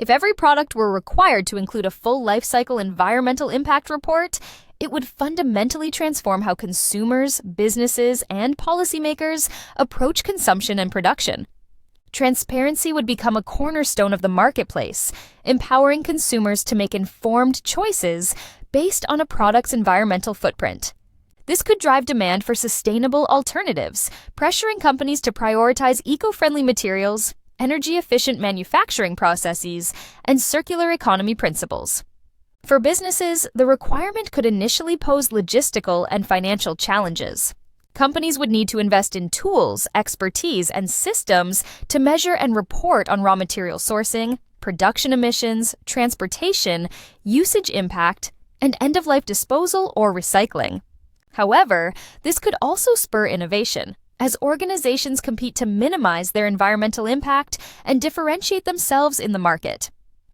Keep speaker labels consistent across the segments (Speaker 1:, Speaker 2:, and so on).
Speaker 1: If every product were required to include a full life cycle environmental impact report, it would fundamentally transform how consumers, businesses, and policymakers approach consumption and production. Transparency would become a cornerstone of the marketplace, empowering consumers to make informed choices based on a product's environmental footprint. This could drive demand for sustainable alternatives, pressuring companies to prioritize eco-friendly materials, energy-efficient manufacturing processes, and circular economy principles. For businesses, the requirement could initially pose logistical and financial challenges. Companies would need to invest in tools, expertise, and systems to measure and report on raw material sourcing, production emissions, transportation, usage impact, and end-of-life disposal or recycling. However, this could also spur innovation, as organizations compete to minimize their environmental impact and differentiate themselves in the market.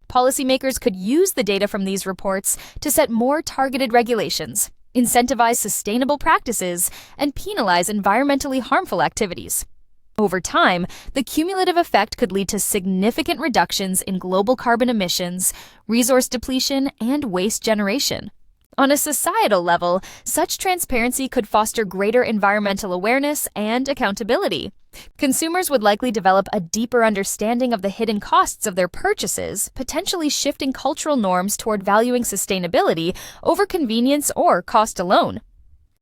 Speaker 1: Policymakers could use the data from these reports to set more targeted regulations, incentivize sustainable practices, and penalize environmentally harmful activities. Over time, the cumulative effect could lead to significant reductions in global carbon emissions, resource depletion, and waste generation. On a societal level, such transparency could foster greater environmental awareness and accountability. Consumers would likely develop a deeper understanding of the hidden costs of their purchases, potentially shifting cultural norms toward valuing sustainability over convenience or cost alone.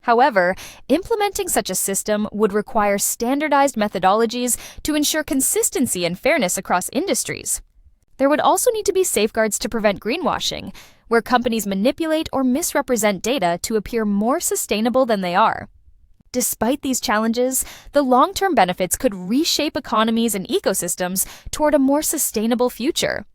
Speaker 1: However, implementing such a system would require standardized methodologies to ensure consistency and fairness across industries. There would also need to be safeguards to prevent greenwashing, where companies manipulate or misrepresent data to appear more sustainable than they are. Despite these challenges, the long-term benefits could reshape economies and ecosystems toward a more sustainable future.